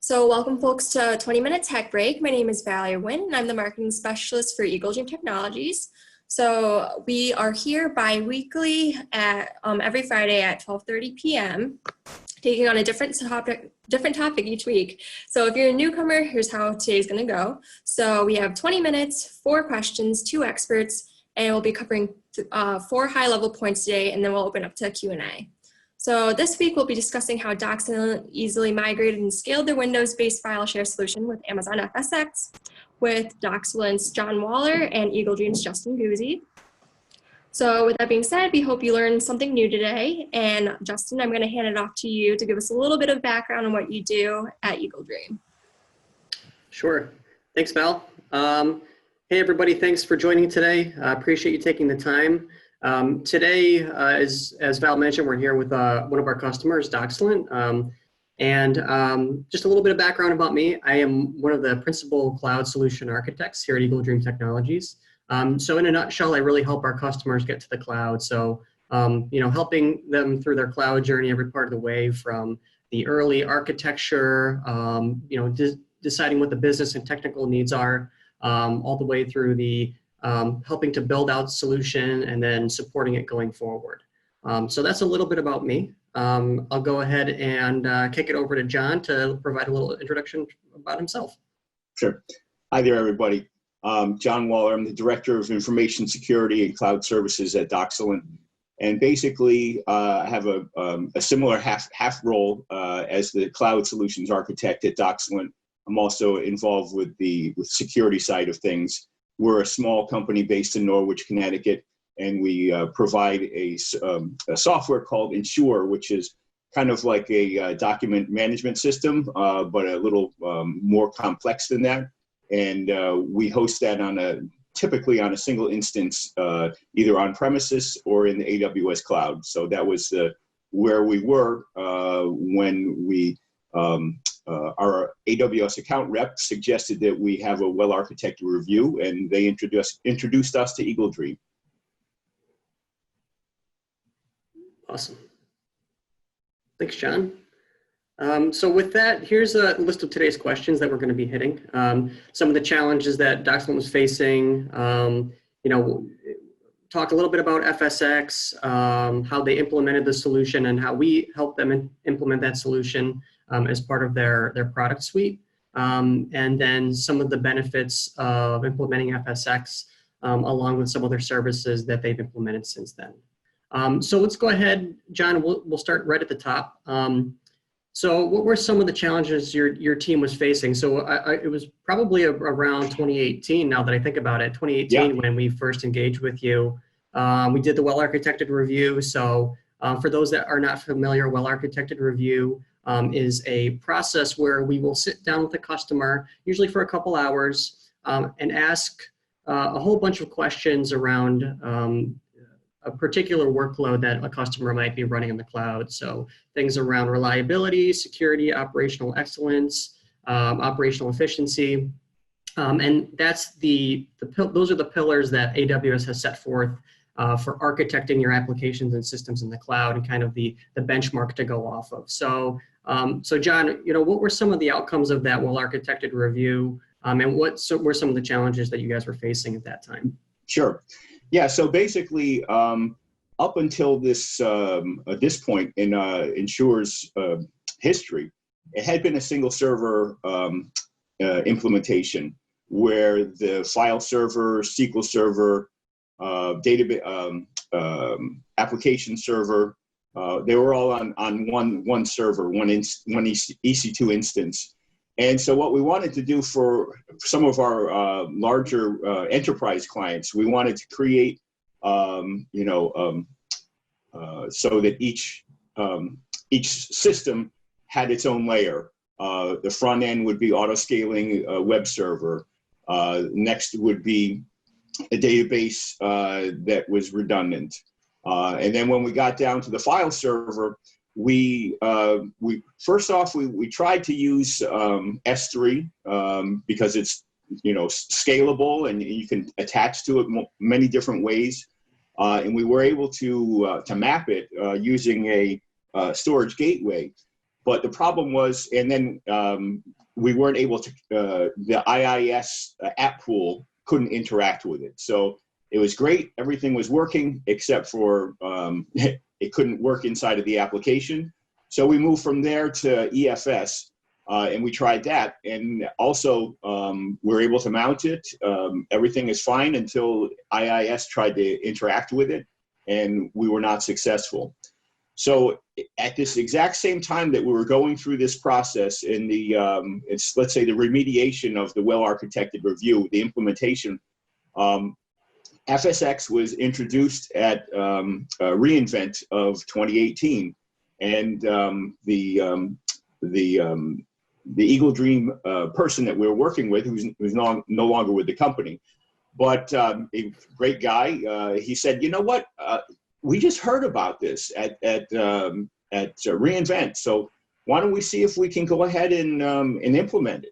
So welcome folks to 20-minute tech break. My name is Valerie Wynn and I'm the marketing specialist for Eagle Dream Technologies. So we are here bi-weekly at every Friday at 12:30 p.m. taking on a different topic each week. So if you're a newcomer, here's how today's gonna go. So we have 20 minutes, 4 questions, 2 experts, and we'll be covering 4 high-level points today, and then we'll open up to Q&A. So this week we'll be discussing how DocXellent easily migrated and scaled their Windows-based file share solution with Amazon FSX, with DocXellent's John Waller and Eagle Dream's Justin Guzzi. So with that being said, we hope you learned something new today. And Justin, I'm going to hand it off to you to give us a little bit of background on what you do at Eagle Dream. Sure. Thanks, Val. Hey, everybody. Thanks for joining today. I appreciate you taking the time. Today, as Val mentioned, we're here with one of our customers, DocXellent. Just a little bit of background about me. I am one of the principal cloud solution architects here at Eagle Dream Technologies. So in a nutshell, I really help our customers get to the cloud. So, helping them through their cloud journey every part of the way, from the early architecture, deciding what the business and technical needs are, all the way through the helping to build out solution and then supporting it going forward. So that's a little bit about me. I'll go ahead and kick it over to John to provide a little introduction about himself. Sure. Hi there, everybody. John Waller. I'm the Director of Information Security and Cloud Services at DocXellent. And basically, I have a similar half role as the Cloud Solutions Architect at DocXellent. I'm also involved with the security side of things. We're a small company based in Norwich, Connecticut, and we provide a software called Ensure, which is kind of like a document management system, but a little more complex than that. And we host that typically on a single instance, either on premises or in the AWS cloud. So that was where we were when we our AWS account rep suggested that we have a well-architected review, and they introduced us to Eagle Dream. Awesome. Thanks, John. So with that, here's a list of today's questions that we're going to be hitting. Some of the challenges that DocXellent was facing, talk a little bit about FSX, how they implemented the solution and how we helped them implement that solution as part of their product suite. And then some of the benefits of implementing FSX along with some other services that they've implemented since then. So let's go ahead, John, we'll start right at the top. So what were some of the challenges your team was facing? So it was probably around 2018, now that I think about it, 2018 when we first engaged with you. We did the well-architected review. So for those that are not familiar, well-architected review is a process where we will sit down with the customer, usually for a couple hours, and ask a whole bunch of questions around a particular workload that a customer might be running in the cloud. So things around reliability, security, operational excellence, operational efficiency. And that's those are the pillars that AWS has set forth for architecting your applications and systems in the cloud, and kind of the benchmark to go off of. So, John, what were some of the outcomes of that well-architected review, and what were some of the challenges that you guys were facing at that time? Sure. Yeah. So basically, up until this point in Ensure's history, it had been a single server implementation where the file server, SQL server, database, application server, they were all on one server, one EC2 instance. And so what we wanted to do for some of our larger enterprise clients, we wanted to create, so that each system had its own layer. The front end would be auto-scaling web server. Next would be a database that was redundant. And then when we got down to the file server, we first off tried to use S3 because it's scalable and you can attach to it many different ways, and we were able to map it using a storage gateway. But the problem was, and then we weren't able to, the IIS app pool couldn't interact with it. So it was great. Everything was working except for it couldn't work inside of the application. So we moved from there to EFS, and we tried that. And also, we were able to mount it. Everything is fine until IIS tried to interact with it, and we were not successful. So at this exact same time that we were going through this process in the, let's say the remediation of the well-architected review, the implementation, FSX was introduced at reInvent of 2018, and the Eagle Dream person that we were working with, who's no longer with the company, but a great guy, he said, you know what? We just heard about this at reInvent. So why don't we see if we can go ahead and implement it?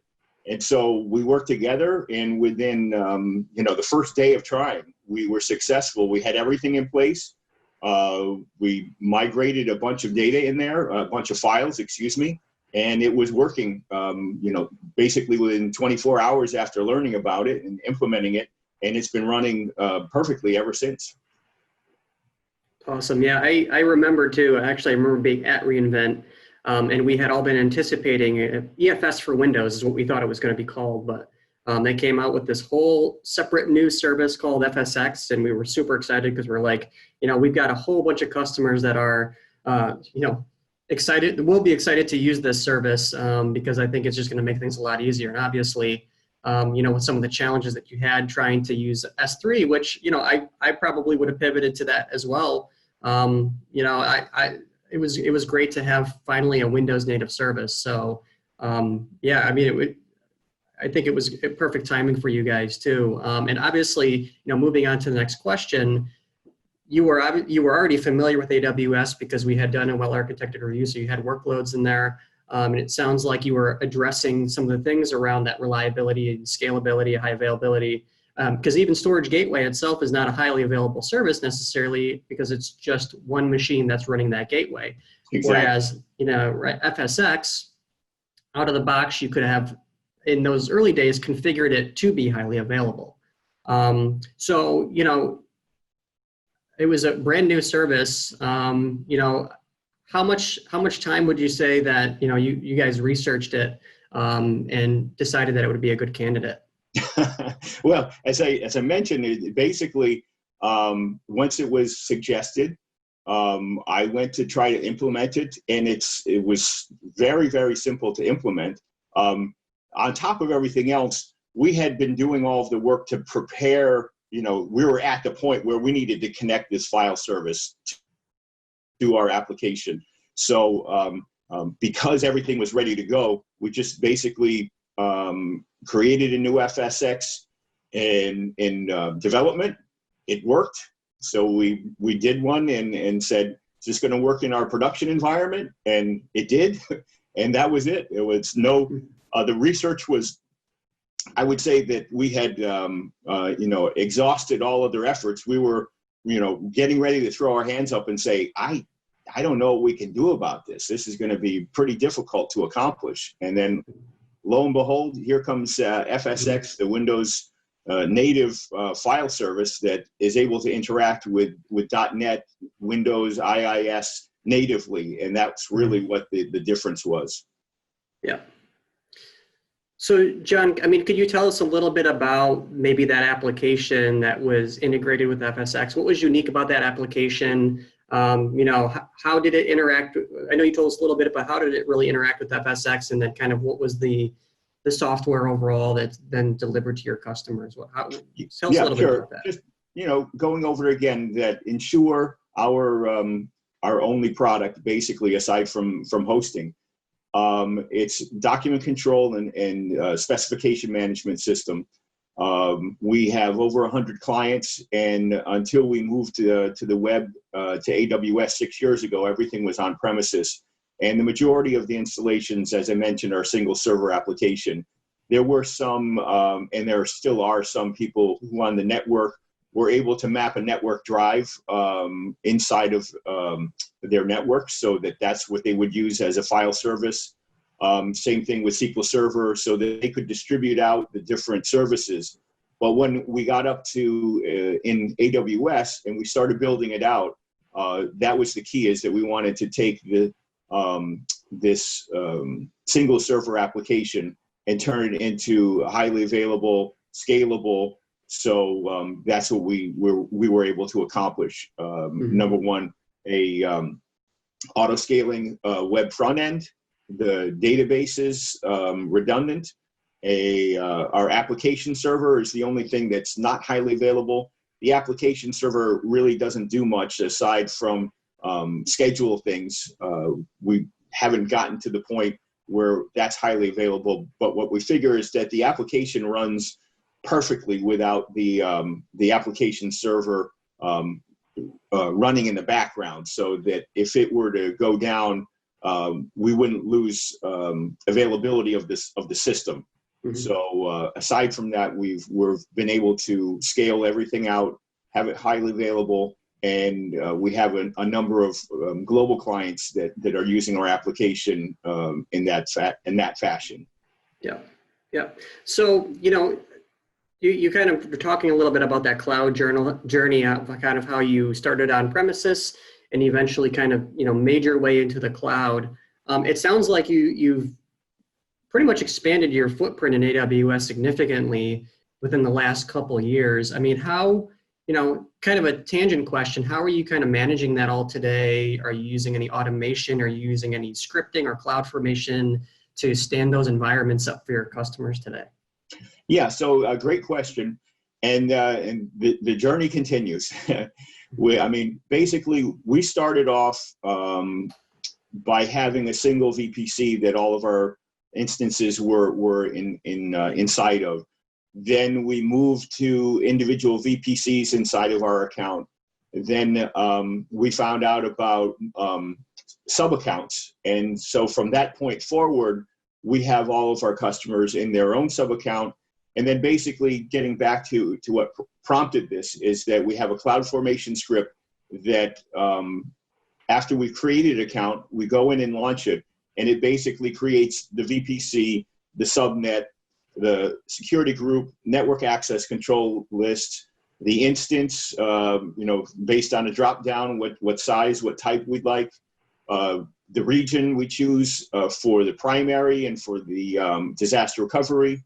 And so we worked together, and within the first day of trying, we were successful. We had everything in place. We migrated a bunch of data in there, a bunch of files, excuse me, and it was working. Basically within 24 hours after learning about it and implementing it, and it's been running perfectly ever since. Awesome. Yeah, I remember too. Actually, I remember being at reInvent, and we had all been anticipating EFS for Windows is what we thought it was going to be called, but they came out with this whole separate new service called FSX, and we were super excited because we're like, we've got a whole bunch of customers that are, excited. We'll be excited to use this service because I think it's just going to make things a lot easier. And obviously, with some of the challenges that you had trying to use S3, which, I probably would have pivoted to that as well. It was great to have finally a Windows native service. So, yeah, I mean, I think it was perfect timing for you guys too. And obviously, moving on to the next question, you were already familiar with AWS because we had done a well-architected review, so you had workloads in there. And it sounds like you were addressing some of the things around that reliability and scalability, high availability, because even Storage Gateway itself is not a highly available service necessarily because it's just one machine that's running that gateway. Exactly. Whereas, FSX, out of the box, you could have, in those early days, configured it to be highly available. So, it was a brand new service. How much time would you say that you guys researched it and decided that it would be a good candidate? Well, as I mentioned, it basically once it was suggested, I went to try to implement it, and it was very, very simple to implement. On top of everything else, we had been doing all of the work to prepare. We were at the point where we needed to connect this file service to our application. So because everything was ready to go, we just basically created a new FSX in development. It worked. So we did one and said, is this going to work in our production environment? And it did. And that was it. It was the research was, I would say that we had, exhausted all other efforts. We were, getting ready to throw our hands up and say, I don't know what we can do about this. This is going to be pretty difficult to accomplish. And then lo and behold, here comes FSX, the Windows native file service that is able to interact with .NET, Windows, IIS natively. And that's really what the difference was. Yeah. So, John, I mean, could you tell us a little bit about maybe that application that was integrated with FSX? What was unique about that application? How did it interact? I know you told us a little bit about how did it really interact with FSX, and then kind of what was the software overall that's then delivered to your customers? Tell us a little bit about that. Just, going over again, that ensure our only product, basically, aside from hosting. It's document control and specification management system. We have over 100 clients, and until we moved to the web, to AWS 6 years ago, everything was on premises. And the majority of the installations, as I mentioned, are single server application. There were some, and there still are some people who on the network we're able to map a network drive inside of their network, so that's what they would use as a file service. Same thing with SQL Server, so that they could distribute out the different services. But when we got up to in AWS and we started building it out, that was the key, is that we wanted to take this single server application and turn it into highly available, scalable. So that's what we were able to accomplish. Number one, a auto scaling web front end. The database is redundant. Our application server is the only thing that's not highly available. The application server really doesn't do much aside from schedule things. We haven't gotten to the point where that's highly available, but what we figure is that the application runs perfectly without the application server running in the background, so that if it were to go down, we wouldn't lose availability of the system. Mm-hmm. So aside from that, we've been able to scale everything out, have it highly available, and we have a number of global clients that are using our application in that fashion. Yeah, yeah. So you kind of were talking a little bit about that cloud journey, kind of how you started on premises and eventually kind of made your way into the cloud. It sounds like you've pretty much expanded your footprint in AWS significantly within the last couple of years. I mean, how, kind of a tangent question, how are you kind of managing that all today? Are you using any automation? Are you using any scripting or CloudFormation to stand those environments up for your customers today? Yeah, so a great question. And the journey continues. Basically, we started off by having a single VPC that all of our instances were inside of. Then we moved to individual VPCs inside of our account. Then we found out about sub-accounts. And so from that point forward, we have all of our customers in their own sub-account. And then basically getting back to what prompted this is that we have a CloudFormation script that after we've created an account, we go in and launch it. And it basically creates the VPC, the subnet, the security group, network access control list, the instance, based on a drop down, what size, what type we'd like, the region we choose for the primary and for the disaster recovery.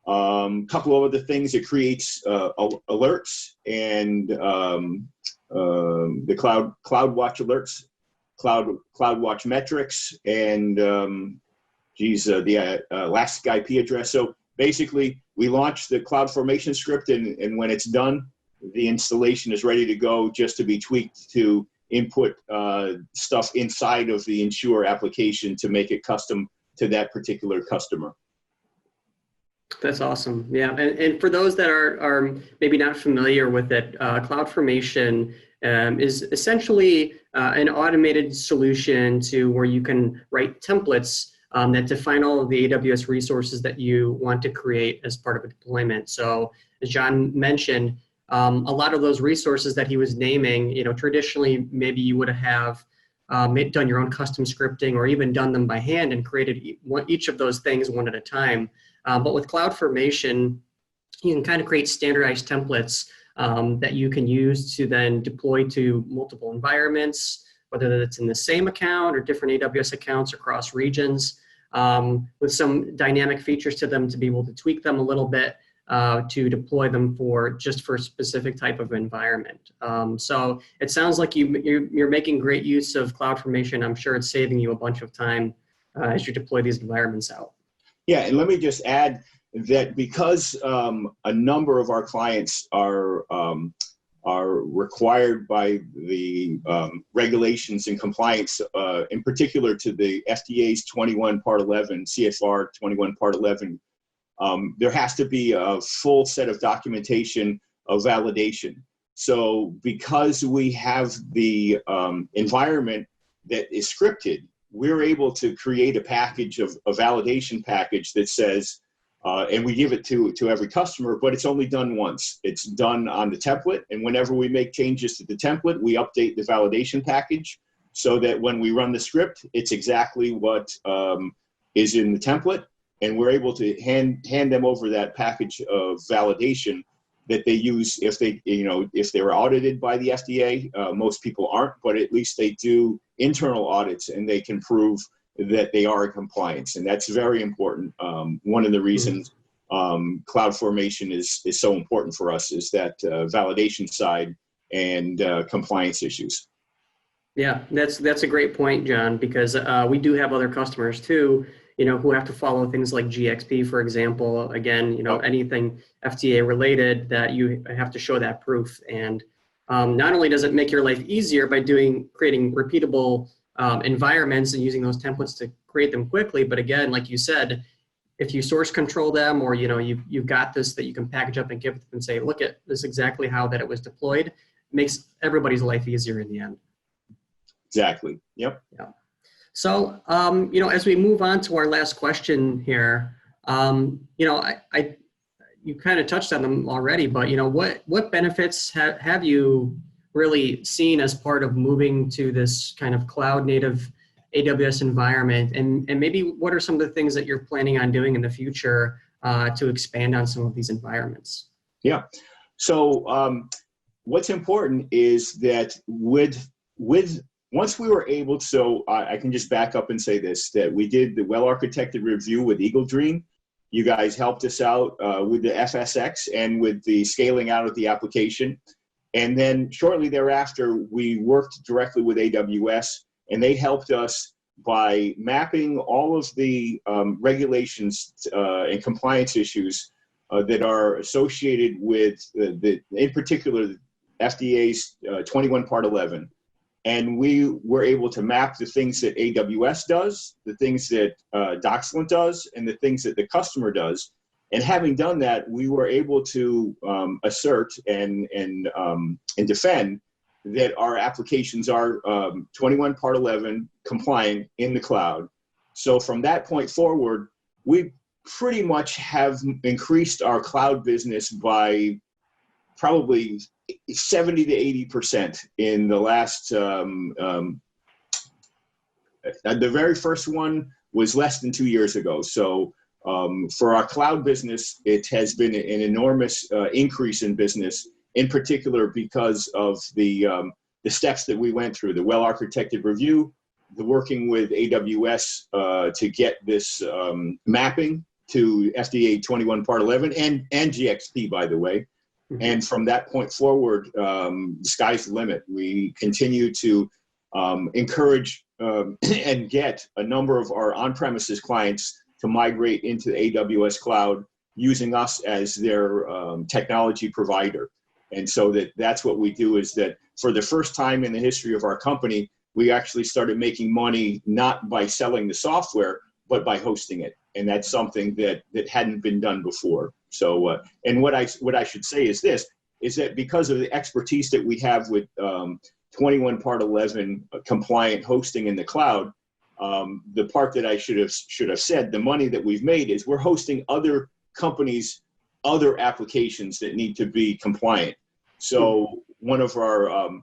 Couple of other things, it creates alerts and the CloudWatch alerts, CloudWatch metrics, and the Elastic IP address. So basically, we launch the CloudFormation script, and when it's done, the installation is ready to go, just to be tweaked to input stuff inside of the Ensure application to make it custom to that particular customer. That's awesome. Yeah, and for those that are maybe not familiar with it, CloudFormation is essentially an automated solution to where you can write templates that define all of the AWS resources that you want to create as part of a deployment. So as John mentioned, a lot of those resources that he was naming, traditionally maybe you would have done your own custom scripting or even done them by hand and created each of those things one at a time. But with CloudFormation, you can kind of create standardized templates that you can use to then deploy to multiple environments, whether that's in the same account or different AWS accounts across regions, with some dynamic features to them to be able to tweak them a little bit to deploy them for a specific type of environment. So it sounds like you're making great use of CloudFormation. I'm sure it's saving you a bunch of time as you deploy these environments out. Yeah, and let me just add that because a number of our clients are required by the regulations and compliance, in particular to the FDA's 21 Part 11, CFR 21 Part 11, there has to be a full set of documentation of validation. So because we have the environment that is scripted, we're able to create a package a validation package that says, And we give it to every customer, but it's only done once. It's done on the template. And whenever we make changes to the template, we update the validation package so that when we run the script, it's exactly what is in the template. And we're able to hand them over that package of validation that they use if they're audited by the FDA. Most people aren't, but at least they do internal audits and they can prove that they are in compliance. And that's very important. One of the reasons cloud formation is so important for us is that validation side and compliance issues. Yeah, that's a great point, John, because we do have other customers too, who have to follow things like GXP, for example. Again, anything FDA related that you have to show that proof. And not only does it make your life easier by creating repeatable environments and using those templates to create them quickly, but again, like you said, if you source control them, or you've got this that you can package up and give them and say, look at this exactly how that it was deployed, it makes everybody's life easier in the end. Exactly. Yep. Yeah. So, as we move on to our last question here, you kind of touched on them already, but what benefits have you really seen as part of moving to this kind of cloud native AWS environment, and maybe what are some of the things that you're planning on doing in the future to expand on some of these environments? Yeah. So what's important is that once we were able to, so I can just back up and say this, that we did the well-architected review with Eagle Dream. You guys helped us out with the FSX and with the scaling out of the application. And then shortly thereafter, we worked directly with AWS, and they helped us by mapping all of the regulations and compliance issues that are associated with, in particular, FDA's 21 Part 11. And we were able to map the things that AWS does, the things that DocXellent does, and the things that the customer does. And having done that, we were able to assert and defend that our applications are 21 Part 11 compliant in the cloud. So from that point forward, we pretty much have increased our cloud business by probably 70 to 80% in the last, the very first one was less than 2 years ago. So for our cloud business, it has been an enormous increase in business, in particular because of the steps that we went through, the well-architected review, the working with AWS to get this mapping to FDA 21 Part 11 and GXP, by the way. And from that point forward, the sky's the limit. We continue to encourage and get a number of our on-premises clients to migrate into the AWS cloud using us as their technology provider. And so that's what we do, is that for the first time in the history of our company, we actually started making money not by selling the software, but by hosting it. And that's something that hadn't been done before. So, and what I should say is this, is that because of the expertise that we have with 21 Part 11 compliant hosting in the cloud, the part that I should have said, the money that we've made is we're hosting other companies' other applications that need to be compliant. So one of our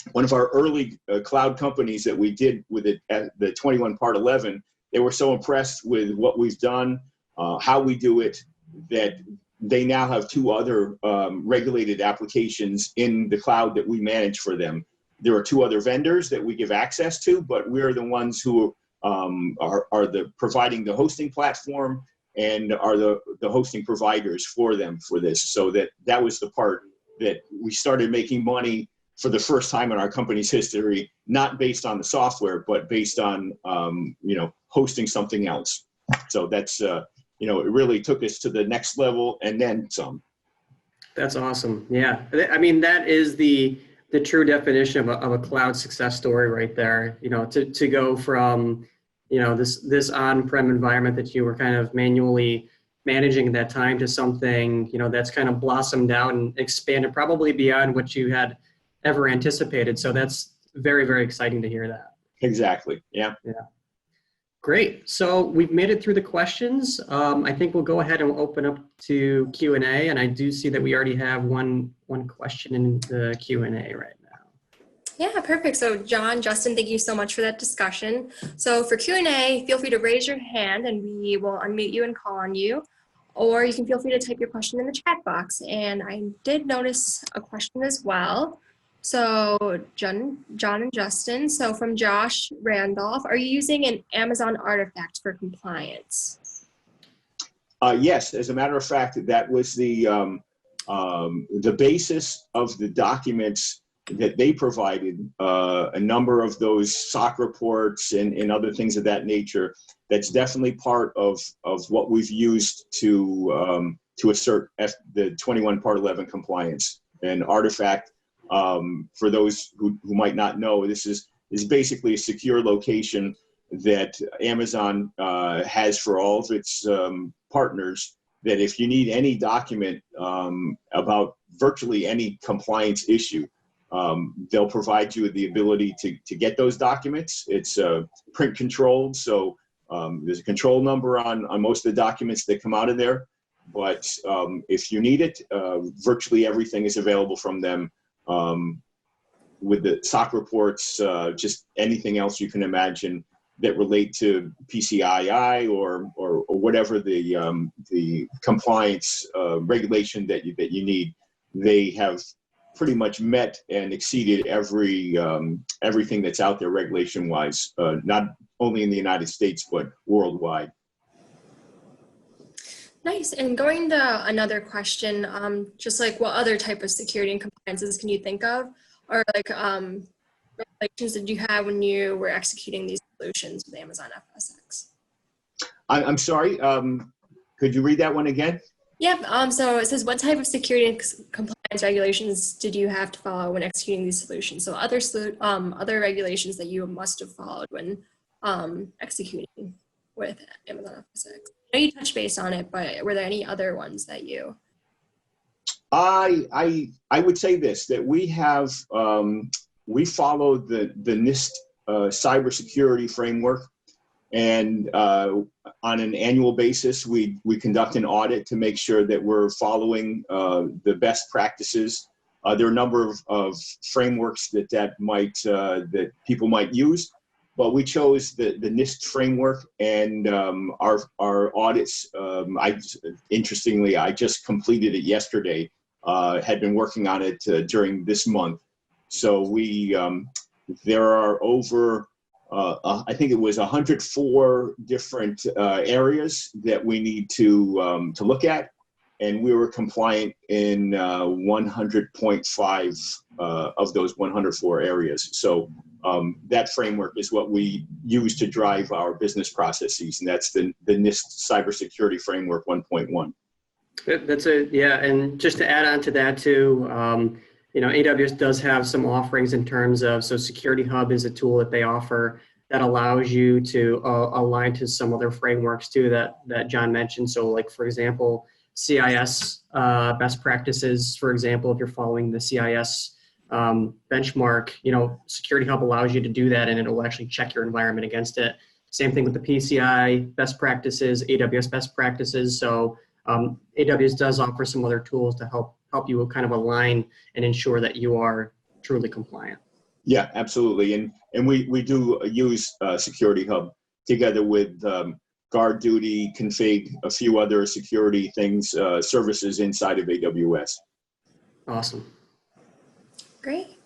early cloud companies that we did with the 21 Part 11, they were so impressed with what we've done, how we do it, that they now have 2 other regulated applications in the cloud that we manage for them. There are 2 other vendors that we give access to, but we're the ones who are providing the hosting platform and are the hosting providers for them for this. So that was the part that we started making money for the first time in our company's history, not based on the software, but based on hosting something else. So that's it really took us to the next level and then some. That's awesome. Yeah, I mean, that is the true definition of a cloud success story right there. To go from this on-prem environment that you were kind of manually managing at that time to something that's kind of blossomed out and expanded probably beyond what you had ever anticipated. So that's very, very exciting to hear that. Exactly. Yeah. Yeah. Great. So we've made it through the questions. I think we'll go ahead and open up to Q&A. And I do see that we already have one question in the Q&A right now. Yeah, perfect. So John, Justin, thank you so much for that discussion. So for Q&A, feel free to raise your hand and we will unmute you and call on you. Or you can feel free to type your question in the chat box. And I did notice a question as well. So John and Justin, so from Josh Randolph, are you using an Amazon artifact for compliance? Yes, as a matter of fact, that was the basis of the documents that they provided, a number of those SOC reports and other things of that nature. That's definitely part of what we've used to assert the 21 Part 11 compliance. And artifact, for those who might not know, this is basically a secure location that Amazon has for all of its partners, that if you need any document about virtually any compliance issue, they'll provide you with the ability to get those documents. It's print controlled, so there's a control number on most of the documents that come out of there. But if you need it, virtually everything is available from them, with the SOC reports, just anything else you can imagine that relate to PCI or whatever the compliance regulation that you need. They have pretty much met and exceeded everything that's out there regulation-wise, not only in the United States, but worldwide. Nice. And going to another question, just like what other type of security and compliances can you think of? Or like regulations did you have when you were executing these solutions with Amazon FSX? I'm sorry, could you read that one again? Yeah, so it says, what type of security and compliance regulations did you have to follow when executing these solutions? So other regulations that you must have followed when executing with Amazon FSX. I know you touched base on it, but were there any other ones that you? I would say this, that we have, we follow the NIST cybersecurity framework. And on an annual basis, we conduct an audit to make sure that we're following the best practices. There are a number of frameworks that people might use, but we chose the NIST framework, and our audits. Interestingly, I just completed it yesterday. Had been working on it during this month, so there are over. I think it was 104 different areas that we need to look at, and we were compliant in 100.5 of those 104 areas. So that framework is what we use to drive our business processes, and that's the NIST Cybersecurity Framework 1.1. Yeah, and just to add on to that too. AWS does have some offerings in terms of, so Security Hub is a tool that they offer that allows you to align to some other frameworks too that John mentioned. So like, for example, CIS best practices, for example, if you're following the CIS benchmark, Security Hub allows you to do that, and it will actually check your environment against it. Same thing with the PCI best practices, AWS best practices. So AWS does offer some other tools to help you kind of align and ensure that you are truly compliant. Yeah, absolutely. And we do use Security Hub together with Guard Duty, Config, a few other security things, services inside of AWS. Awesome. Great.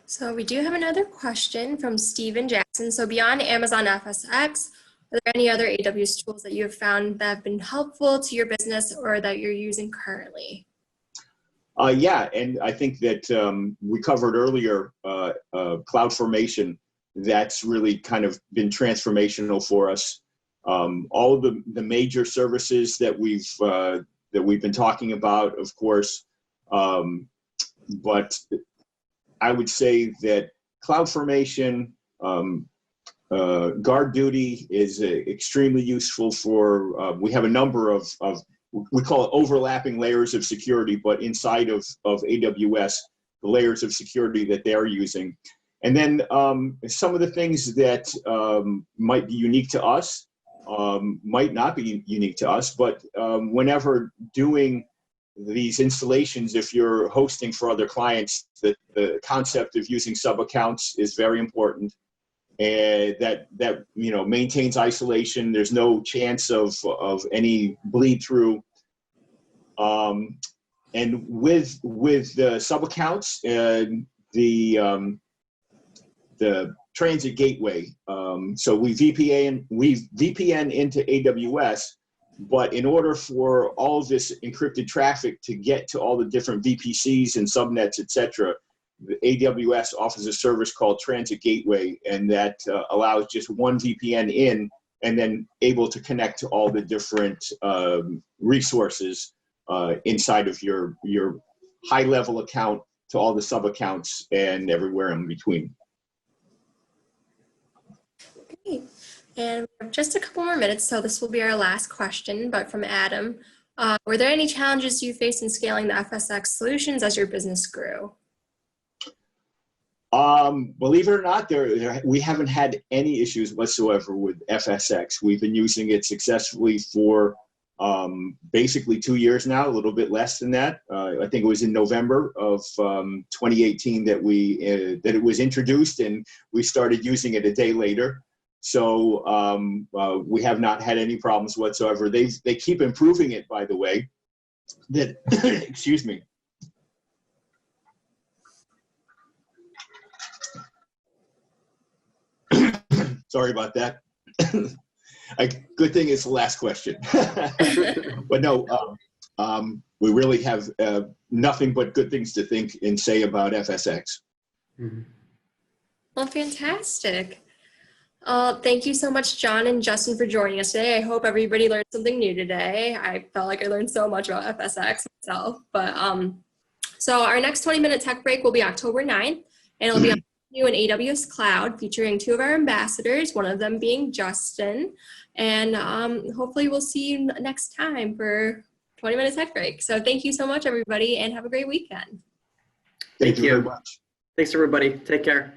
So we do have another question from Steven Jackson. So beyond Amazon FSX, are there any other AWS tools that you have found that have been helpful to your business or that you're using currently? Yeah, and I think that we covered earlier CloudFormation. That's really kind of been transformational for us. All of the major services that we've been talking about, of course, but I would say that CloudFormation, Guard Duty is extremely useful for. We have a number of we call it overlapping layers of security, but inside of AWS, the layers of security that they're using. And then some of the things that might be unique to us might not be unique to us, but whenever doing these installations, if you're hosting for other clients, the concept of using sub-accounts is very important. And that maintains isolation. There's no chance of any bleed through. And with the sub-accounts, the transit gateway. So we VPN into AWS, but in order for all of this encrypted traffic to get to all the different VPCs and subnets, et cetera, the AWS offers a service called Transit Gateway, and that allows just one VPN in and then able to connect to all the different resources inside of your high-level account to all the sub-accounts and everywhere in between. Great. And we have just a couple more minutes, so this will be our last question, but from Adam. Were there any challenges you faced in scaling the FSX solutions as your business grew? Believe it or not, we haven't had any issues whatsoever with FSX. We've been using it successfully for basically 2 years now, a little bit less than that. I think it was in November of 2018 that it was introduced, and we started using it a day later. So we have not had any problems whatsoever. They keep improving it, by the way. Excuse me. Sorry about that. Good thing it's the last question. But no, we really have nothing but good things to think and say about FSX. Mm-hmm. Well, fantastic. Thank you so much, John and Justin, for joining us today. I hope everybody learned something new today. I felt like I learned so much about FSX myself. But so our next 20-minute tech break will be October 9th, and it'll be on new in AWS Cloud, featuring 2 of our ambassadors, one of them being Justin. And hopefully we'll see you next time for 20-minute tech break. So thank you so much, everybody, and have a great weekend. Thank you very much. Thanks, everybody. Take care.